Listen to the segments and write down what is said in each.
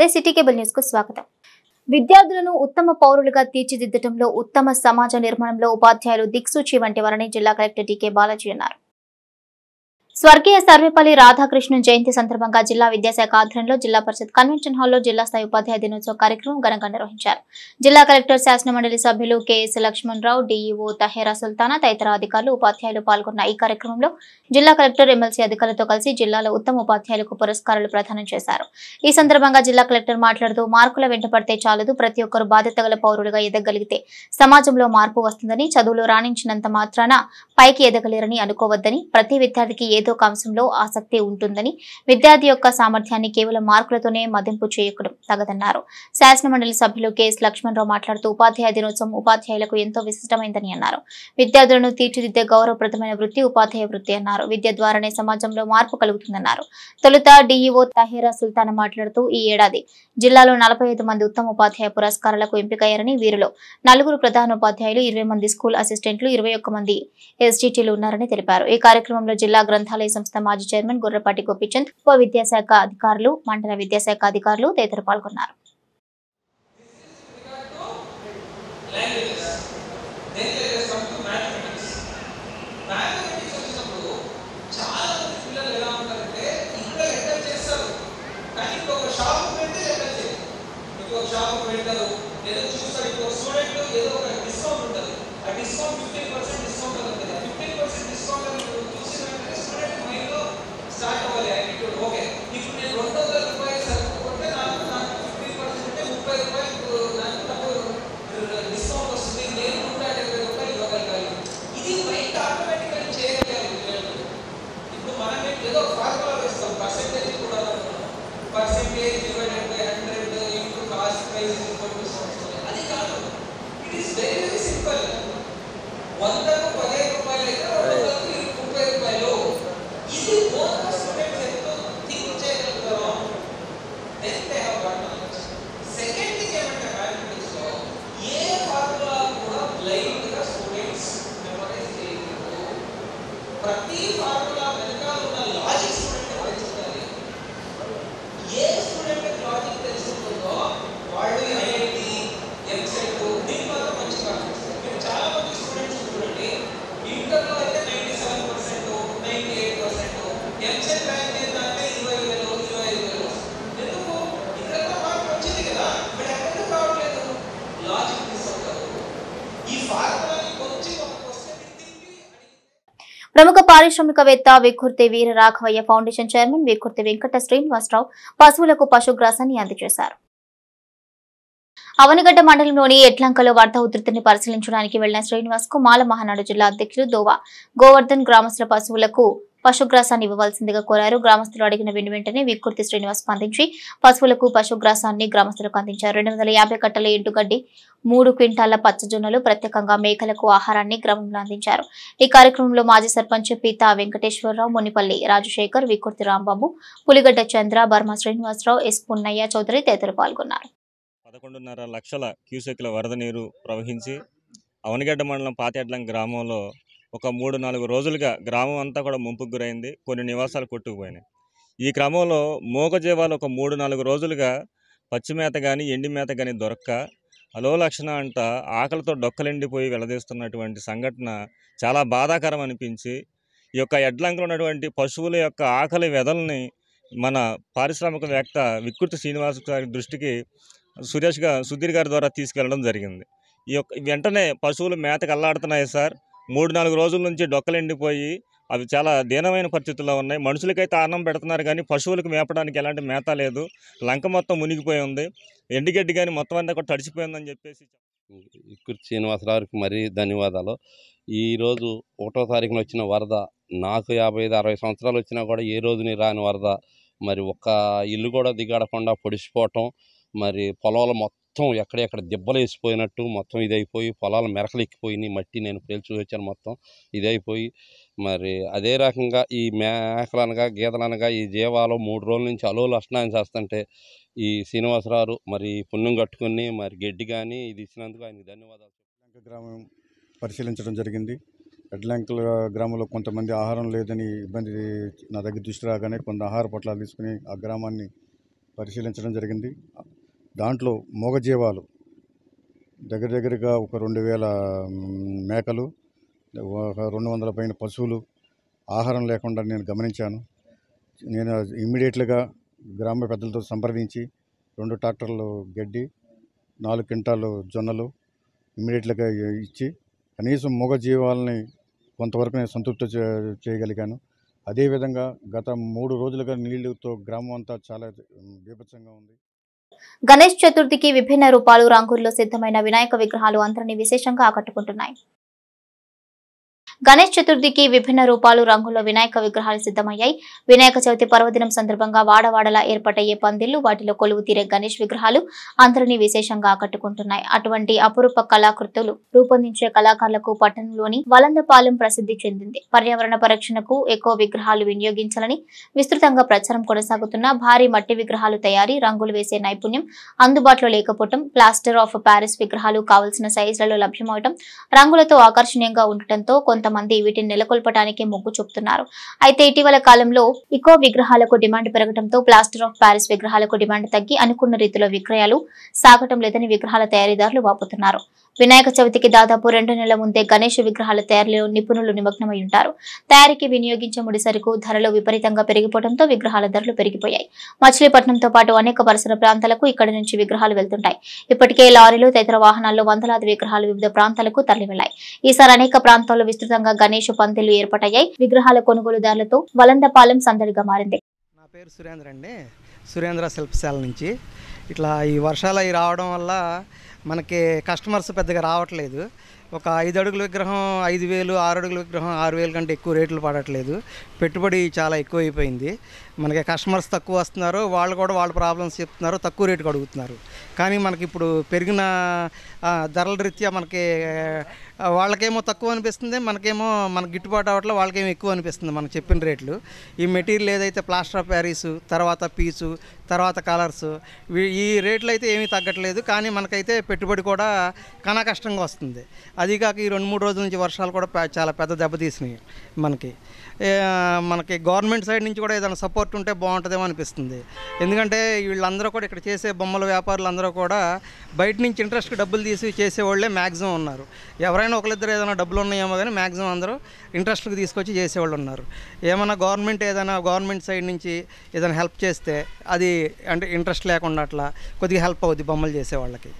నమస్తే city cable news కు స్వాగతం. విద్యార్థులను ఉత్తమ పౌరులుగా తీర్చిదిద్దడంలో ఉత్తమ సమాజ నిర్మాణంలో ఉపాధ్యాయులు దిక్సూచి వంటి వారని జిల్లా కలెక్టర్ డి.కే. బాలాజీ అన్నారు. స్వర్గీయ సర్వేపల్లి రాధాకృష్ణన్ జయంతి సందర్భంగా జిల్లా విద్యాశాఖ ఆధ్వర్యంలో జిల్లా పరిషత్ కన్వెన్షన్ హాల్లో జిల్లా స్థాయి ఉపాధ్యాయ దినోత్సవ కార్యక్రమం ఘనంగా నిర్వహించారు. జిల్లా కలెక్టర్, శాసన మండలి సభ్యులు కెఎస్ లక్ష్మణరావు, డిఈఓ తహేరా సుల్తానా తదితర అధికారులు, ఉపాధ్యాయులు పాల్గొన్న ఈ కార్యక్రమంలో జిల్లా కలెక్టర్, ఎమ్మెల్సీ అధికారులతో కలిసి జిల్లాలో ఉత్తమ ఉపాధ్యాయులకు పురస్కారాలు ప్రదానం చేశారు. ఈ సందర్భంగా జిల్లా కలెక్టర్ మాట్లాడుతూ మార్కుల వెంట పడితే చాలదు, ప్రతి ఒక్కరూ బాధ్యత గల పౌరులుగా ఎదగలిగితే సమాజంలో మార్పు వస్తుందని, చదువులో రాణించినంత మాత్రాన పైకి ఎదగలేరని అనుకోవద్దని, ప్రతి విద్యార్థికి ఏదో ఒక అంశంలో ఆసక్తి ఉంటుందని, విద్యార్థి యొక్క సామర్థ్యాన్ని కేవలం మార్కులతోనే మదింపు చేయకూడదు తగదన్నారు. శాసన మండలి సభ్యులు కెఎస్ లక్ష్మణరావు మాట్లాడుతూ ఉపాధ్యాయ దినోత్సవం ఉపాధ్యాయులకు ఎంతో విశిష్టమైందని అన్నారు. విద్యార్థులను తీర్చిదిద్దే గౌరవప్రదమైన వృత్తి ఉపాధ్యాయ వృత్తి అన్నారు. విద్య ద్వారానే సమాజంలో మార్పు కలుగుతుందన్నారు. తొలుత డిఈఓ తహేరా సుల్తానా మాట్లాడుతూ ఈ ఏడాది జిల్లాలో 45 మంది ఉత్తమ ఉపాధ్యాయ పురస్కారాలకు ఎంపికయ్యారని, వీరిలో 4 ప్రధానోపాధ్యాయులు, 20 మంది స్కూల్ అసిస్టెంట్లు, 21 మంది ఎస్జిటిలు ఉన్నారని తెలిపారు. ఈ కార్యక్రమంలో జిల్లా గ్రంథాలయ సంస్థ మాజీ చైర్మన్ గుర్రపాటి గోపీచంద్, ఉప విద్యాశాఖ అధికారులు, మండల విద్యాశాఖ అధికారులు తదితరులు పాల్గొన్నారు. ప్రముఖ పారిశ్రామికవేత్త వికుర్తి వీర రాఘవయ్య ఫౌండేషన్ చైర్మన్ వికుర్తి వెంకట శ్రీనివాసరావు పశువులకు పశుగ్రాసాన్ని అందజేశారు. అవనిగడ్డ మండలంలోని ఎట్లంకలో వరద ఉధృతిని పరిశీలించడానికి వెళ్లిన శ్రీనివాస్ కు మాల మహానాడు జిల్లా అధ్యక్షులు దోవా గోవర్ధన్ గ్రామస్తుల పశువులకు పశుగ్రాసాన్ని ఇవ్వవలసిందిగా కోరారు. గ్రామస్తులు అడిగిన వెంటనే వికుర్తి శ్రీనివాస్ స్పందించి పశువులకు పశుగ్రాసాన్ని గ్రామస్తులకు అందించారు. 250 కట్టల ఎండుగడ్డి, 3 క్వింటాల పచ్చజొన్నలు, ప్రత్యేకంగా మేకలకు ఆహారాన్ని గ్రామంలో అందించారు. ఈ కార్యక్రమంలో మాజీ సర్పంచ్ పీతా వెంకటేశ్వరరావు, మునిపల్లి రాజశేఖర్, వికుర్తి రాంబాబు, పులిగడ్డ చంద్ర, బర్మా శ్రీనివాసరావు, ఎస్ పున్నయ్య చౌదరి తదితరులు పాల్గొన్నారు. 11.5 లక్షల క్యూసెక్ల వరద నీరు ప్రవహించి అవనిగడ్డ మండలం పాతెడ్లం గ్రామంలో ఒక 3-4 రోజులుగా గ్రామం అంతా కూడా ముంపుకు గురైంది. కొన్ని నివాసాలు కొట్టుకుపోయినాయి. ఈ క్రమంలో మూగజీవాలు ఒక 3-4 రోజులుగా పచ్చిమేత కానీ ఎండి మేత కానీ దొరక్క అలోలక్షణ అంట ఆకలితో డొక్కలెండిపోయి వెళ్లదీస్తున్నటువంటి సంఘటన చాలా బాధాకరం అనిపించి, ఈ యొక్క ఎడ్లంకలో ఉన్నటువంటి పశువుల యొక్క ఆకలి వెదల్ని మన పారిశ్రామికవేత్త వికుర్తి శ్రీనివాస్ గారి దృష్టికి సుధీర్ గారి ద్వారా తీసుకెళ్లడం జరిగింది. ఈ యొక్క వెంటనే పశువులు మేతకు అల్లాడుతున్నాయి సార్. 3-4 రోజుల నుంచి డొక్కలెండిపోయి అవి చాలా దీనమైన పరిస్థితుల్లో ఉన్నాయి. మనుషులకైతే అన్నం పెడుతున్నారు కానీ పశువులకు మేపడానికి ఎలాంటి మేత లేదు. లంక మొత్తం మునిగిపోయి ఉంది. ఎండుగడ్డి కానీ మొత్తం అంతా కూడా తడిచిపోయిందని చెప్పేసి వికుర్తి శ్రీనివాసరావుకి మరీ ధన్యవాదాలు. ఈరోజు 1వ తారీఖున వచ్చిన వరద నాకు 55-60 సంవత్సరాలు వచ్చినా కూడా ఏ రోజుని రాని వరద, మరి ఒక్క ఇల్లు కూడా దిగాడకుండా పొడిచిపోవటం, మరి పొలాలు మొత్తం ఎక్కడెక్కడ దిబ్బలు వేసిపోయినట్టు మొత్తం ఇదైపోయి పొలాలు మెరకలు ఎక్కిపోయినాయి. మట్టి నేను పేల్చి వచ్చాను, మొత్తం ఇదైపోయి మరి అదే రకంగా ఈ మేకలనగా గీదలనగా ఈ జీవాలు 3 రోజుల నుంచి అలోలు అష్టాన్ని చేస్తుంటే ఈ శ్రీనివాసరావు మరి పుణ్యం కట్టుకుని మరి గడ్డి కానీ ఇది ఇచ్చినందుకు ఆయనకి ధన్యవాదాలు. గ్రామం పరిశీలించడం జరిగింది. ఎడ్లంకల గ్రామంలో కొంతమంది ఆహారం లేదని ఇబ్బంది నా దగ్గర దృష్టి రాగానే కొంత ఆహార పొట్లాలు తీసుకుని ఆ గ్రామాన్ని పరిశీలించడం జరిగింది. దాంట్లో మూగజీవాలు దగ్గరగా ఒక 2000 మేకలు, ఒక 200 పైన పశువులు ఆహారం లేకుండా నేను గమనించాను. నేను ఇమ్మీడియట్గా గ్రామ పెద్దలతో సంప్రదించి 2 ట్రాక్టర్లు గడ్డి, 4 క్వింటాలు జొన్నలు ఇమ్మీడియట్గా ఇచ్చి కనీసం మూగజీవాలని కొంతవరకు నేను సంతృప్తి చేయగలిగాను. అదేవిధంగా గత 3 రోజులుగా నీళ్లతో గ్రామం అంతా చాలా బీభత్సంగా ఉంది. గణేష్ చతుర్థికి విభిన్న రూపాలు రంగుల్లో సిద్ధమైన వినాయక విగ్రహాలు అందరినీ విశేషంగా ఆకట్టుకుంటున్నాయి. గణేష్ చతుర్థికి విభిన్న రూపాలు రంగుల్లో వినాయక విగ్రహాలు సిద్ధమయ్యాయి. వినాయక చవితి పర్వదినం సందర్భంగా వాడవాడలా ఏర్పాటయ్యే పందిళ్లు, వాటిలో కొలువు తీరే గణేష్ విగ్రహాలు అందరినీ విశేషంగా ఆకట్టుకుంటున్నాయి. అటువంటి అపురూప కళాకృతులు రూపొందించే కళాకారులకు పట్టణంలోని వలందపాలెం ప్రసిద్ధి చెందింది. పర్యావరణ పరిరక్షణకు ఎకో విగ్రహాలు వినియోగించాలని విస్తృతంగా ప్రచారం కొనసాగుతున్న భారీ మట్టి విగ్రహాలు తయారీ, రంగులు వేసే నైపుణ్యం అందుబాటులో లేకపోవడం, ప్లాస్టర్ ఆఫ్ ప్యారిస్ విగ్రహాలు కావలసిన సైజులలో లభ్యమవడం, రంగులతో ఆకర్షణీయంగా ఉండటంతో కొంతమంది వీటిని నెలకొల్పడానికి మొగ్గు చూపుతున్నారు. అయితే ఇటీవల కాలంలో ఇకో విగ్రహాలకు డిమాండ్ పెరగడంతో ప్లాస్టర్ ఆఫ్ ప్యారిస్ విగ్రహాలకు డిమాండ్ తగ్గి అనుకున్న రీతిలో విక్రయాలు సాగటం లేదని విగ్రహాల తయారీదారులు వాపోతున్నారు. వినాయక చవితికి దాదాపు 2 నెలల ముందే గణేష్ విగ్రహాల తయారీలో నిపుణులు నిమగ్నమై ఉంటారు. తయారీకి వినియోగించే ముడి సరుకు ధరలు విపరీతంగా పెరిగిపోవడంతో విగ్రహాల ధరలు పెరిగిపోయాయి. మచిలీపట్నంతో పాటు అనేక పరిసర ప్రాంతాలకు ఇక్కడి నుంచి విగ్రహాలు వెళ్తుంటాయి. ఇప్పటికే లారీలు, తదితర వాహనాల్లో వందలాది విగ్రహాలు వివిధ ప్రాంతాలకు తరలి వెళ్లాయి. ఈసారి అనేక ప్రాంతాల్లో విస్తృతంగా గణేష్ పందిళ్లు ఏర్పాటయ్యాయి. విగ్రహాల కొనుగోలుదారులతో వలందపాలెం సందడిగా మారింది. నా పేరు సురేంద్ర అండి, సురేంద్ర శిల్పశాల నుంచి. ఇట్లా ఈ వర్షాలు అవి రావడం వల్ల మనకి కస్టమర్స్ పెద్దగా రావట్లేదు. ఒక 5 అడుగుల విగ్రహం 5,000, 6 అడుగుల విగ్రహం 6,000 కంటే ఎక్కువ రేట్లు పడట్లేదు. పెట్టుబడి చాలా ఎక్కువ అయిపోయింది. మనకి కస్టమర్స్ తక్కువ వస్తున్నారు, వాళ్ళు కూడా వాళ్ళ ప్రాబ్లమ్స్ చెప్తున్నారు, తక్కువ రేటుకి అడుగుతున్నారు. కానీ మనకి ఇప్పుడు పెరిగిన ధరల రీత్యా మనకి వాళ్ళకేమో తక్కువ అనిపిస్తుంది, మనకేమో మనకు గిట్టుబాటు అవ్వట్లో వాళ్ళకేమో ఎక్కువ అనిపిస్తుంది మనకు చెప్పిన రేట్లు. ఈ మెటీరియల్ ఏదైతే ప్లాస్టర్ ఆఫ్ ప్యారిస్, తర్వాత పీచు, తర్వాత కలర్స్, ఈ రేట్లు అయితే ఏమీ తగ్గట్లేదు. కానీ మనకైతే పెట్టుబడి కూడా కన్నా కష్టంగా వస్తుంది. అదికాక ఈ 2-3 రోజుల నుంచి వర్షాలు కూడా చాలా పెద్ద దెబ్బతీసినాయి మనకి గవర్నమెంట్ సైడ్ నుంచి కూడా ఏదైనా సపోర్ట్ ఉంటే బాగుంటుందేమో అనిపిస్తుంది. ఎందుకంటే వీళ్ళందరూ కూడా ఇక్కడ చేసే బొమ్మల వ్యాపారులు అందరూ కూడా బయట నుంచి ఇంట్రెస్ట్కి డబ్బులు తీసి చేసేవాళ్ళే మ్యాక్సిమం ఉన్నారు. ఎవరైనా ఒకరిద్దరు ఏదైనా డబ్బులు ఉన్నాయేమో కానీ మ్యాక్సిమం అందరూ ఇంట్రెస్ట్కి తీసుకొచ్చి చేసేవాళ్ళు ఉన్నారు. ఏమైనా గవర్నమెంట్ సైడ్ నుంచి ఏదైనా హెల్ప్ చేస్తే అది అంటే ఇంట్రెస్ట్ లేకుండా అట్లా కొద్దిగా హెల్ప్ అవుద్ది బొమ్మలు చేసే వాళ్ళకి.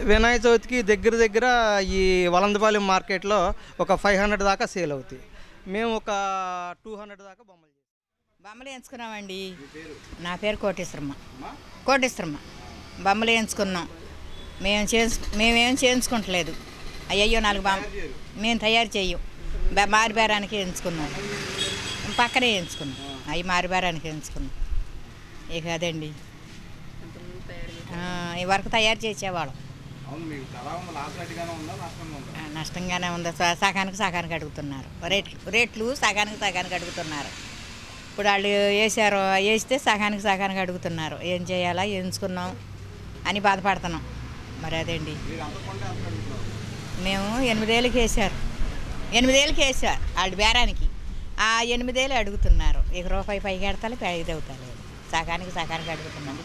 వినాయక చవితికి దగ్గర ఈ వలందపాలెం మార్కెట్లో ఒక 500 దాకా సేల్ అవుతాయి. మేము ఒక 200 దాకా బొమ్మలు ఎంచుకున్నామండి. నా పేరు కోటేశ్వరమ్మ. బొమ్మలు ఎంచుకున్నాం. మేమేం చేయించుకుంటలేదు. అయ్యో 4 బొమ్మలు మేము తయారు చేయం. మారిబేరానికి ఎంచుకున్నాం. పక్కనే ఎంచుకున్నాం. అవి మారిబేరానికి ఎంచుకున్నాం. ఇక అదండి ఈ వరకు తయారు చేసేవాళ్ళం. నష్టంగానే ఉంది. సగానికి అడుగుతున్నారు. రేట్లు సగానికి అడుగుతున్నారు. ఇప్పుడు వాళ్ళు వేస్తే సగానికి అడుగుతున్నారు. ఏం చేయాలా ఎంచుకున్నాం అని బాధపడుతున్నాం. మరి అదేండి మేము 8 ఏళ్ళకి వేసారు వాళ్ళు బేరానికి. ఆ 8 ఏళ్ళు అడుగుతున్నారు. ఇక రూపాయి పైకి ఎడతాలి, 5 అవుతాయి. సగానికి అడుగుతున్నాం.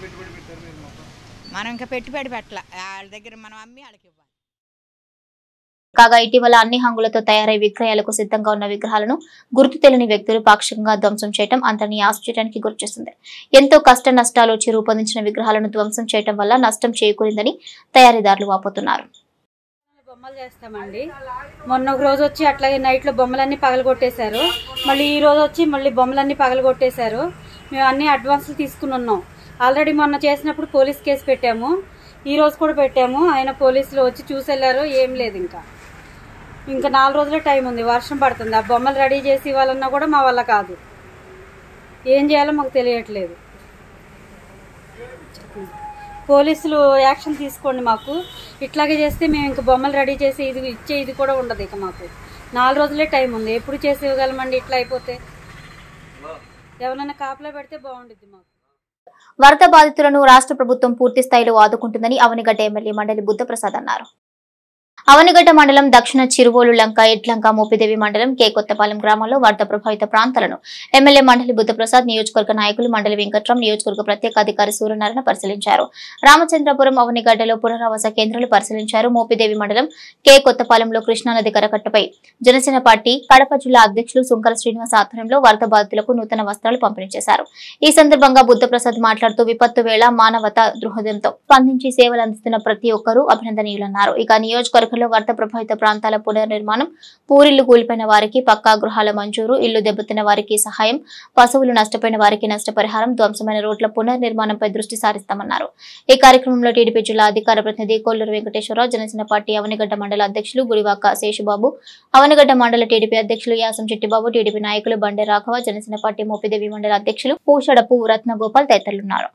మనం ఇంకా పెట్టుబడి పెట్టాల. వాళ్ళ దగ్గర మనం అమ్మి వాళ్ళకి ఇవ్వాలి. కాగా ఇటీవల అన్ని హంగులతో తయారై విక్రయాలకు సిద్ధంగా ఉన్న విగ్రహాలను గుర్తు తెలియని వ్యక్తులు పాక్షికంగా ధ్వంసం చేయడం అందరినీ ఆశ్చర్యానికి గురిచేస్తుంది. ఎంతో కష్ట నష్టాలు వచ్చి రూపొందించిన విగ్రహాలను ధ్వంసం చేయడం వల్ల నష్టం చేకూరిందని తయారీదారులు వాపోతున్నారు. బొమ్మలు చేస్తామండి. మొన్న ఒక రోజు వచ్చి అట్లాగే నైట్లో బొమ్మలన్నీ పగలగొట్టేశారు. మళ్ళీ ఈ రోజు వచ్చి మళ్ళీ బొమ్మలన్నీ పగలగొట్టేశారు. మేము అన్ని అడ్వాన్స్లు తీసుకుని ఉన్నాం. ఆల్రెడీ మొన్న చేసినప్పుడు పోలీస్ కేసు పెట్టాము. ఈ రోజు కూడా పెట్టాము. ఆయన పోలీసులు వచ్చి చూసి వెళ్ళారు. ఏం లేదు, ఇంకా 4 రోజులే టైం ఉంది. వర్షం పడుతుంది. ఆ బొమ్మలు రెడీ చేసి ఇవ్వాలన్నా కూడా మా వల్ల కాదు. ఏం చేయాలో మాకు తెలియట్లేదు. పోలీసులు యాక్షన్ తీసుకోండి. మాకు ఇట్లాగే చేస్తే మేము ఇంక బొమ్మలు రెడీ చేసి ఇది కూడా ఉండదు. ఇక మాకు 4 రోజులే టైం ఉంది. ఎప్పుడు చేసి ఇవ్వగలమండి ఇట్లా అయిపోతే? ఎవరైనా కాపలా పెడితే బాగుంటుంది. మాకు వరద బాధితులను రాష్ట్ర ప్రభుత్వం పూర్తి స్థాయిలో ఆదుకుంటుందని అవనిగడ్డ ఎమ్మెల్యే మండలి బుద్ధప్రసాద్ అన్నారు. అవనిగడ్డ మండలం దక్షిణ చిరువోలు లంక ఎడ్లంక మోపిదేవి మండలం కే కొత్తపాలెం గ్రామాల్లో వరద ప్రభావిత ప్రాంతాలను ఎమ్మెల్యే మండలి బుద్ధప్రసాద్, నియోజకవర్గ నాయకులు మండలి వెంకట్రాం, నియోజకవర్గ ప్రత్యేక అధికారి సూర్యనారాయణ పరిశీలించారు. రామచంద్రపురం అవనిగడ్డలో పునరావాస కేంద్రాలు పరిశీలించారు. మోపిదేవి మండలం కే కొత్తపాలెంలో కృష్ణానది కరకట్టపై జనసేన పార్టీ కడప జిల్లా అధ్యక్షులు సుంకర శ్రీనివాస్ ఆధ్వర్యంలో వరద బాధితులకు నూతన వస్త్రాలు పంపిణీ చేశారు. ఈ సందర్భంగా బుద్ధప్రసాద్ మాట్లాడుతూ విపత్తు వేళ మానవతా దృహదంతో స్పందించి సేవలు అందిస్తున్న ప్రతి ఒక్కరూ అభినందనీయులన్నారు. ఇక నియోజకవర్గంలో వరద ప్రభావిత ప్రాంతాల పునర్నిర్మాణం, పూరిళ్లు కూలిపోయిన వారికి పక్కా గృహాల మంజూరు, ఇల్లు దెబ్బతిన్న వారికి సహాయం, పశువులు నష్టపోయిన వారికి నష్టపరిహారం, ధ్వంసమైన రోడ్ల పునర్నిర్మాణంపై దృష్టి సారిస్తామన్నారు. ఈ కార్యక్రమంలో టీడీపీ జిల్లా అధికార ప్రతినిధి కొల్లూరు వెంకటేశ్వరరావు, జనసేన పార్టీ అవనిగడ్డ మండల అధ్యక్షులు గుడివాక శేషుబాబు, అవనిగడ్డ మండల టీడీపీ అధ్యక్షులు యాసం చిట్టిబాబు, టీడీపీ నాయకులు బండే రాఘవ, జనసేన పార్టీ మోపిదేవి మండల అధ్యక్షులు పూషడపు రత్నగోపాల్ తదితరులున్నారు.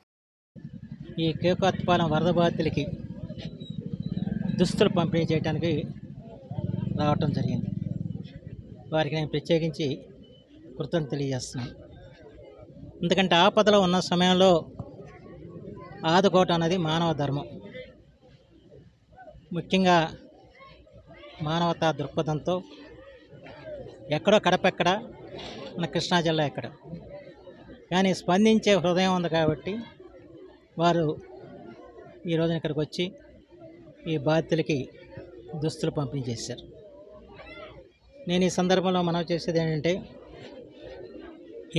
ఈ కేకొత్తపాలెం వరద బాధితులకి దుస్తులు పంపిణీ చేయడానికి రావటం జరిగింది. వారికి నేను ప్రత్యేకించి కృతజ్ఞతలు తెలియజేస్తున్నాను. ఎందుకంటే ఆపదలో ఉన్న సమయంలో ఆదుకోవటం అనేది మానవ ధర్మం. ముఖ్యంగా మానవతా దృక్పథంతో ఎక్కడో కడపెక్కడ, మన కృష్ణా జిల్లా ఎక్కడ, కానీ స్పందించే హృదయం ఉంది కాబట్టి వారు ఈ రోజున ఇక్కడికి వచ్చి ఈ బాధితులకి దుస్తులు పంపిణీ చేశారు. నేను ఈ సందర్భంలో మనవి చేసేది ఏంటంటే,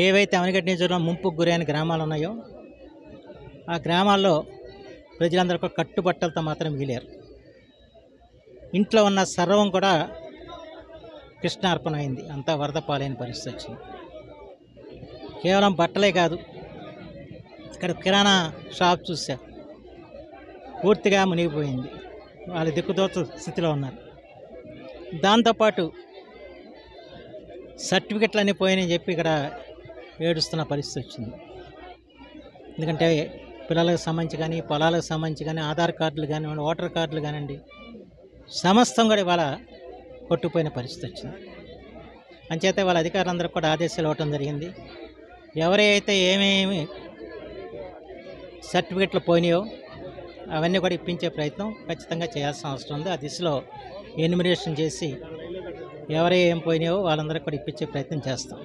ఏవైతే అవనిగడ్డ నియోజకవర్గంలో ముంపుకు గురైన గ్రామాలు ఉన్నాయో ఆ గ్రామాల్లో ప్రజలందరూ కూడా కట్టుబట్టలతో మాత్రం మిగిలారు. ఇంట్లో ఉన్న సర్వం కూడా కృష్ణార్పణ అయింది. అంతా వరద పాలైన పరిస్థితి వచ్చింది. కేవలం బట్టలే కాదు, ఇక్కడ కిరాణా షాప్ చూశారు, పూర్తిగా మునిగిపోయింది. వాళ్ళు దిక్కుదోచ స్థితిలో ఉన్నారు. దాంతోపాటు సర్టిఫికెట్లు అన్నీ పోయినాయని చెప్పి ఇక్కడ ఏడుస్తున్న పరిస్థితి వచ్చింది. ఎందుకంటే పిల్లలకు సంబంధించి కానీ, పొలాలకు సంబంధించి కానీ, ఆధార్ కార్డులు కానివ్వండి, ఓటర్ కార్డులు కానివ్వండి, సమస్తం కూడా ఇవాళ కొట్టుకుపోయిన పరిస్థితి వచ్చింది. అంచేత వాళ్ళ అధికారులందరూ కూడా ఆదేశాలు ఇవ్వటం జరిగింది. ఎవరైతే ఏమేమి సర్టిఫికెట్లు పోయినాయో అవన్నీ కూడా ఇప్పించే ప్రయత్నం ఖచ్చితంగా చేయాల్సిన అవసరం ఉంది. ఆ దిశలో ఎన్యుమరేషన్ చేసి ఎవరే ఏం పోయినాయో వాళ్ళందరికీ కూడా ఇప్పించే ప్రయత్నం చేస్తాం.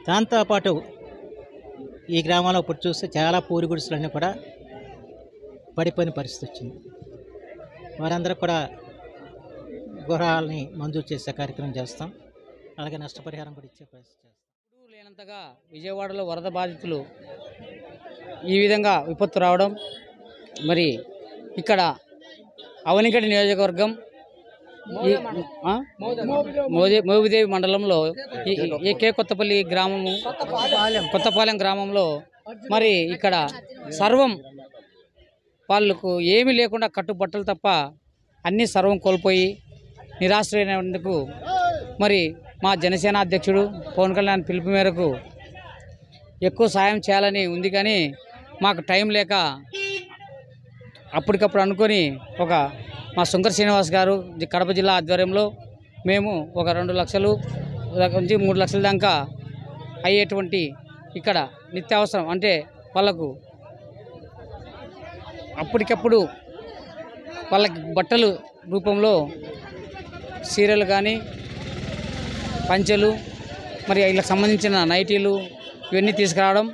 దాంతోపాటు ఈ గ్రామంలో ఇప్పుడు చూస్తే చాలా పూరి గుడిసెలన్నీ కూడా పడిపోయిన పరిస్థితి వచ్చింది. వారందరూ కూడా గృహాలని మంజూరు చేసే కార్యక్రమం చేస్తాం. అలాగే నష్టపరిహారం కూడా ఇచ్చే ప్రయత్నం చేస్తాం. లేనంతగా విజయవాడలో వరద బాధితులు ఈ విధంగా విపత్తు రావడం, మరి ఇక్కడ అవనిగడ్డ నియోజకవర్గం మోపిదేవి మండలంలో ఈ కే కొత్తపల్లి గ్రామము, కొత్తపాలెం గ్రామంలో మరి ఇక్కడ సర్వం వాళ్ళకు ఏమీ లేకుండా కట్టుబట్టలు తప్ప అన్నీ సర్వం కోల్పోయి నిరాశ్రయమైనందుకు మరి మా జనసేన అధ్యక్షుడు పవన్ కళ్యాణ్ పిలుపు మేరకు ఎక్కువ సాయం చేయాలని ఉంది. కానీ మాకు టైం లేక అప్పటికప్పుడు అనుకొని మా సుంకర శ్రీనివాస్ గారు కడప జిల్లా ఆధ్వర్యంలో మేము ఒక 2 లక్షలు నుంచి 3 లక్షల దాకా అయ్యేటువంటి ఇక్కడ నిత్యావసరం అంటే వాళ్ళకు అప్పటికప్పుడు వాళ్ళకి బట్టలు రూపంలో చీరలు కానీ, పంచెలు, మరి వీళ్ళకి సంబంధించిన నైటీలు ఇవన్నీ తీసుకురావడం,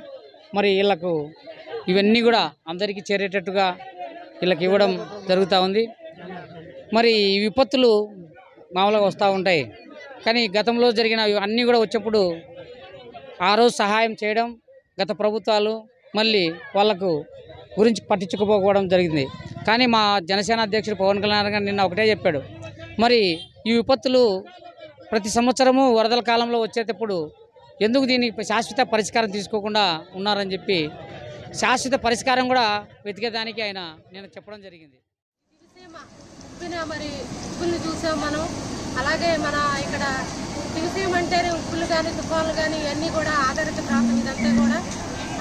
మరి వీళ్ళకు ఇవన్నీ కూడా అందరికీ చేరేటట్టుగా వీళ్ళకి ఇవ్వడం జరుగుతూ ఉంది. మరి ఈ విపత్తులు మామూలుగా వస్తూ ఉంటాయి, కానీ గతంలో జరిగిన అన్నీ కూడా వచ్చినప్పుడు ఆ రోజు సహాయం చేయడం గత ప్రభుత్వాలు మళ్ళీ వాళ్ళకు గురించి పట్టించుకోకపోవడం జరిగింది. కానీ మా జనసేన అధ్యక్షుడు పవన్ కళ్యాణ్ గారు నిన్న ఒకటే చెప్పాడు, మరి ఈ విపత్తులు ప్రతి సంవత్సరము వరదల కాలంలో వచ్చేటప్పుడు ఎందుకు దీనికి శాశ్వత పరిష్కారం తీసుకోకుండా ఉన్నారని చెప్పి శాశ్వత పరిష్కారం కూడా వెతికేదానికి ఆయన నేను చెప్పడం జరిగింది. మరి ఉప్పుల్ని చూసాం మనం. అలాగే మన ఇక్కడ దివిసీమ అంటేనే ఉప్పులు కానీ, తుఫాన్లు కానీ ఇవన్నీ కూడా ఆధారిత ప్రాంతం ఇదంతా కూడా.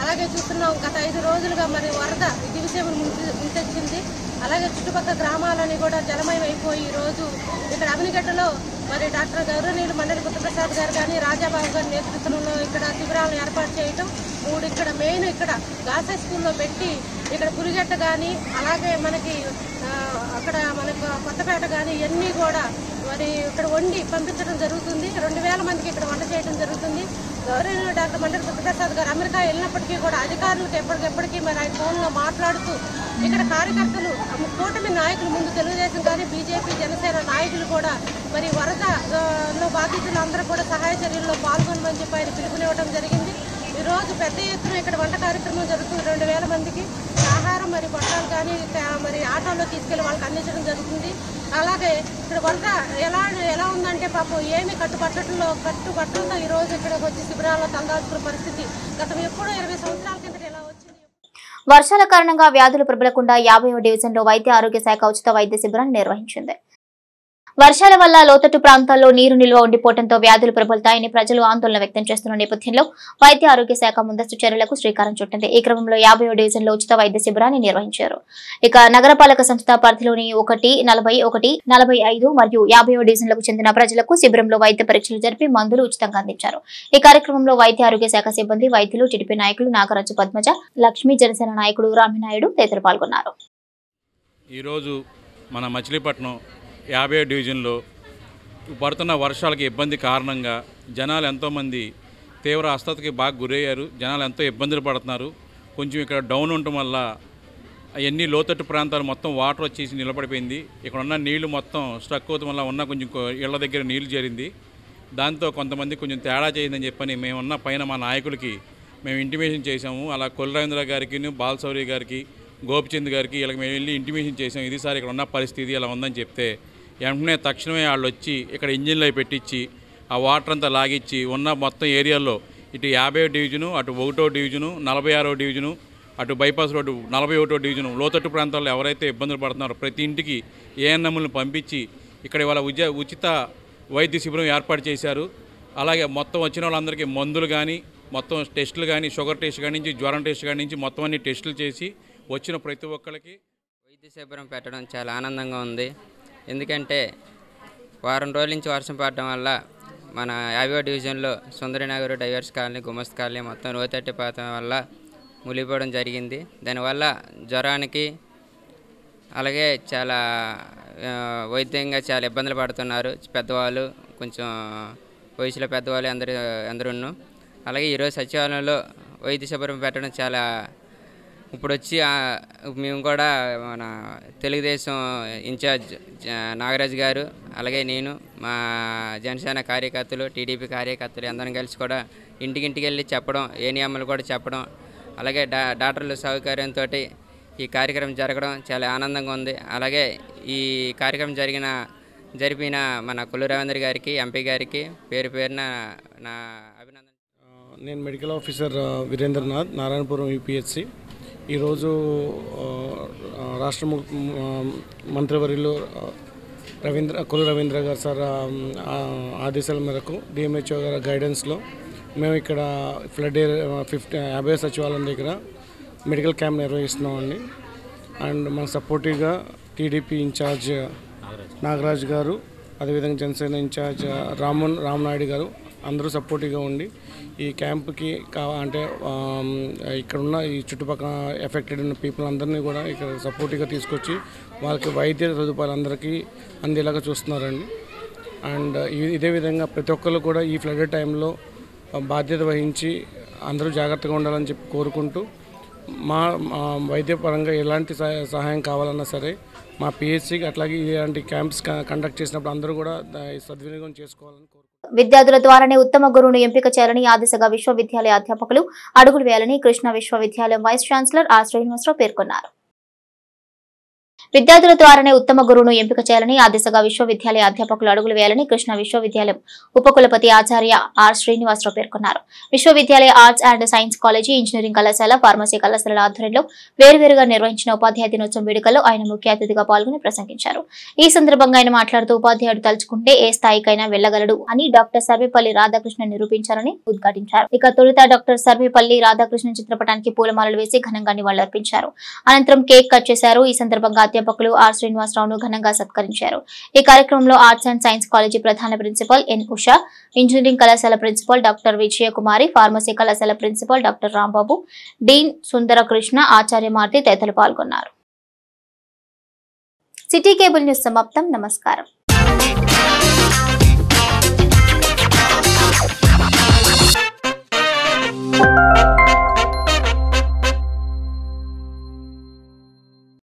అలాగే చూస్తున్నాం గత 5 రోజులుగా మరి వరద దివిసీమను ముంచెచ్చింది. అలాగే చుట్టుపక్కల గ్రామాలని కూడా జలమయం అయిపోయి ఈరోజు ఇక్కడ అవనిగడ్డలో మరి డాక్టర్ గౌరవనీయులు మండలి బుద్ధప్రసాద్ గారు కానీ, రాజాబాబు గారి నేతృత్వంలో ఇక్కడ శిబిరాలను ఏర్పాటు చేయటం, 3 ఇక్కడ మెయిన్ ఇక్కడ గాసే స్కూల్లో పెట్టి ఇక్కడ పులిగట్ట కానీ అలాగే మనకి అక్కడ మనకు కొత్తపేట కానీ ఇవన్నీ కూడా మరి ఇక్కడ వండి పంపించడం జరుగుతుంది. 2000 మందికి ఇక్కడ వంట చేయడం జరుగుతుంది. గౌరవనీయులు డాక్టర్ మండలి సత్యప్రసాద్ గారు అమెరికా వెళ్ళినప్పటికీ కూడా అధికారులకు ఎప్పటికెప్పటికీ మరి ఆయన ఫోన్లో మాట్లాడుతూ ఇక్కడ కార్యకర్తలు కూటమి నాయకులు ముందు తెలుగుదేశం కానీ బీజేపీ జనసేన నాయకులు కూడా మరి వరదలో బాధితులు అందరూ కూడా సహాయ చర్యల్లో పాల్గొనమని చెప్పి ఆయన పిలుపునివ్వడం జరిగింది. ఈరోజు పెద్ద ఎత్తున ఇక్కడ వంట కార్యక్రమం జరుగుతుంది. 2000 మందికి ఆహారం మరి బట్టలు కానీ మరి ఆటోలో తీసుకెళ్లి వాళ్ళకి అందించడం జరుగుతుంది. అలాగే ఇక్కడ వరద ఎలా ఉందంటే పాపం ఏమి కట్టుబట్టలతో ఈరోజు ఇక్కడికి వచ్చి శిబిరాల్లో తలదాచుకున్న పరిస్థితి గతం ఎప్పుడో 20 సంవత్సరాల కిందట ఎలా వచ్చింది. వర్షాల కారణంగా వ్యాధులు ప్రబలకుండా 50వ డివిజన్లో వైద్య ఆరోగ్య శాఖ ఉచిత వైద్య శిబిరాన్ని నిర్వహించింది. వర్షాల వల్ల లోతట్టు ప్రాంతాల్లో నీరు నిల్వ ఉండిపోవడంతో వ్యాధులు ప్రబలుతాయని ప్రజలు ఆందోళన వ్యక్తం చేస్తున్న నేపథ్యంలో వైద్య ఆరోగ్య శాఖ ముందస్తు చర్యలకు శ్రీకారం చుట్టింది. ఈ క్రమంలో 50వ డివిజన్లో ఉచిత వైద్య శిబిరాన్ని నిర్వహించారు. ఇక నగరపాలక సంస్థ పరిధిలోని 1, 41, 45 మరియు 50వ డివిజన్లకు చెందిన ప్రజలకు శిబిరంలో వైద్య పరీక్షలు జరిపి మందులు ఉచితంగా అందించారు. ఈ కార్యక్రమంలో వైద్య ఆరోగ్య శాఖ సిబ్బంది, వైద్యులు, టీడీపీ నాయకులు నాగరాజు, పద్మజ, లక్ష్మీ, జనసేన నాయకుడు రామినాయుడు తదితరులు పాల్గొన్నారు. ఈరోజు మన మచిలీపట్నం 50వ డివిజన్లో పడుతున్న వర్షాలకి ఇబ్బంది కారణంగా జనాలు ఎంతోమంది తీవ్ర అస్వస్థతకి బాగా గురయ్యారు. జనాలు ఎంతో ఇబ్బందులు పడుతున్నారు. కొంచెం ఇక్కడ డౌన్ ఉండటం వల్ల అవన్నీ లోతట్టు ప్రాంతాలు మొత్తం వాటర్ వచ్చేసి నిలబడిపోయింది. ఇక్కడ ఉన్న నీళ్లు మొత్తం స్ట్రక్ అవుతాం వల్ల ఉన్న కొంచెం ఇళ్ల దగ్గర నీళ్లు చేరింది. దాంతో కొంతమంది కొంచెం తేడా చేయిందని చెప్పని మేమున్న పైన మా నాయకులకి మేము ఇంటిమేషన్ చేసాము. అలా కొల్రవీంద్ర గారికి, బాలశౌరి గారికి, గోపిచంద్ గారికి వీళ్ళకి మేము వెళ్ళి ఇంటిమేషన్ చేసాం. ఇది సార్ ఇక్కడ ఉన్న పరిస్థితి ఇలా ఉందని చెప్తే వెంటనే తక్షణమే వాళ్ళు వచ్చి ఇక్కడ ఇంజిన్లో పెట్టించి ఆ వాటర్ అంతా లాగిచ్చి ఉన్న మొత్తం ఏరియాలో ఇటు 50వ డివిజను, అటు 1వ డివిజను, 46వ డివిజను, అటు బైపాస్ రోడ్డు 41వ డివిజను లోతట్టు ప్రాంతాల్లో ఎవరైతే ఇబ్బందులు పడుతున్నారో ప్రతి ఇంటికి ఏఎన్ఎంలను పంపించి ఇక్కడ ఇవాళ ఉచిత వైద్య శిబిరం ఏర్పాటు చేశారు. అలాగే మొత్తం వచ్చిన వాళ్ళందరికీ మందులు కానీ, మొత్తం టెస్టులు కానీ, షుగర్ టెస్ట్ కాడి నుంచి, జ్వరం టెస్ట్ కాడి నుంచి మొత్తం అన్ని టెస్టులు చేసి వచ్చిన ప్రతి ఒక్కరికి వైద్య శిబిరం పెట్టడం చాలా ఆనందంగా ఉంది. ఎందుకంటే వారం రోజుల నుంచి వర్షం పడడం వల్ల మన 50వ డివిజన్లో సుందరనగర్, డైవర్స్ కాలనీ, గుమస్త్ కాలనీ మొత్తం లోతట్టు ప్రాంతం వల్ల మునిగిపోవడం జరిగింది. దానివల్ల జ్వరానికి అలాగే చాలా వైద్యంగా చాలా ఇబ్బందులు పడుతున్నారు పెద్దవాళ్ళు, కొంచెం వయసులో పెద్దవాళ్ళు అందరూ. అలాగే ఈరోజు సచివాలయంలో వైద్య శిబిరం పెట్టడం చాలా ఇప్పుడు వచ్చి మేము కూడా మన తెలుగుదేశం ఇన్ఛార్జ్ నాగరాజు గారు, అలాగే నేను, మా జనసేన కార్యకర్తలు, టీడీపీ కార్యకర్తలు అందరం కలిసి కూడా ఇంటికి వెళ్ళి చెప్పడం, ఏ నియమాలు కూడా చెప్పడం, అలాగే డాక్టర్ల సౌకర్యంతో ఈ కార్యక్రమం జరగడం చాలా ఆనందంగా ఉంది. అలాగే ఈ కార్యక్రమం జరిపిన మన కొల్లు రవీంద్ర గారికి, ఎంపీ గారికి పేరు పేరున నా అభినందన. నేను medical officer Veerendranath, Narayanapuram UPHC. ఈరోజు రాష్ట్ర మంత్రివర్యులు కొల్లు రవీంద్ర గారు సార్ ఆదేశాల మేరకు డిఎంహెచ్ఓ గారి గైడెన్స్లో మేము ఇక్కడ ఫ్లడ్ 50 సచివాలయం దగ్గర మెడికల్ క్యాంప్ నిర్వహిస్తున్నామండి. అండ్ మన సపోర్టివ్గా టీడీపీ ఇన్ఛార్జ్ నాగరాజ్ గారు, అదేవిధంగా జనసేన ఇన్ఛార్జ్ రామనాయుడు గారు అందరూ సపోర్టివ్గా ఉండి ఈ క్యాంప్కి అంటే ఇక్కడున్న ఈ చుట్టుపక్కల ఎఫెక్టెడ్ ఉన్న పీపుల్ అందరినీ కూడా ఇక్కడ సపోర్టివ్గా తీసుకొచ్చి వాళ్ళకి వైద్య సదుపాయాలు అందరికీ అందేలాగా చూస్తున్నారండి. అండ్ ఇదే విధంగా ప్రతి ఒక్కరు కూడా ఈ ఫ్లడ్ టైంలో బాధ్యత వహించి అందరూ జాగ్రత్తగా ఉండాలని చెప్పి కోరుకుంటూ మా వైద్యపరంగా ఎలాంటి సహాయం కావాలన్నా సరే మా పిహెచ్సికి అట్లాగే ఇలాంటి క్యాంప్స్ కండక్ట్ చేసినప్పుడు అందరూ కూడా సద్వినియోగం చేసుకోవాలని కోరుకుంటున్నాను. విద్యార్థుల ద్వారానే ఉత్తమ గురువును ఎంపిక చేయాలని ఆ దిశగా విశ్వవిద్యాలయ అధ్యాపకులు అడుగులు వేయాలని కృష్ణా విశ్వవిద్యాలయం వైస్ ఛాన్సలర్ ఆర్ శ్రీనివాసరావు పేర్కొన్నారు. విద్యార్థుల ద్వారానే ఉత్తమ గురువును ఎంపిక చేయాలని ఆ దిశగా విశ్వవిద్యాలయ అధ్యాపకులు అడుగులు వేయాలని కృష్ణా విశ్వవిద్యాలయం ఉపకులపతి ఆచార్య ఆర్ శ్రీనివాసరావు పేర్కొన్నారు. విశ్వవిద్యాలయ arts and science college, engineering కళాశాల, ఫార్మసీ కళాశాలల ఆధ్వర్యంలో వేరువేరుగా నిర్వహించిన ఉపాధ్యాయ దినోత్సవం వేడుకల్లో ఆయన ముఖ్య అతిథిగా పాల్గొని ప్రసంగించారు. ఈ సందర్భంగా ఆయన మాట్లాడుతూ ఉపాధ్యాయుడు తలుచుకుంటే ఏ స్థాయికైనా వెళ్లగలడు అని డాక్టర్ సర్వేపల్లి రాధాకృష్ణ నిరూపించారని ఉద్ఘాటించారు. ఇక తొలుత డాక్టర్ సర్వేపల్లి రాధాకృష్ణ చిత్రపటానికి పూలమాలలు వేసి ఘనంగా నివాళులర్పించారు. అనంతరం కేక్ కట్ చేశారు. ఈ సందర్భంగా ప్రాధ్యాపకులు ఆర్ శ్రీనివాసరావును ఘనంగా సత్కరించారు. ఈ కార్యక్రమంలో ఆర్ట్స్ అండ్ సైన్స్ కాలేజీ ప్రధాన ప్రిన్సిపల్ ఎన్ ఉషా, ఇంజనీరింగ్ కళాశాల ప్రిన్సిపల్ డాక్టర్ విజయకుమారి, ఫార్మసీ కళాశాల ప్రిన్సిపల్ డాక్టర్ రాంబాబు, డీన్ సుందరకృష్ణ, ఆచార్యమార్తి తదితరులు పాల్గొన్నారు. సిటీ కేబుల్ న్యూస్ సమాప్తం. నమస్కారం.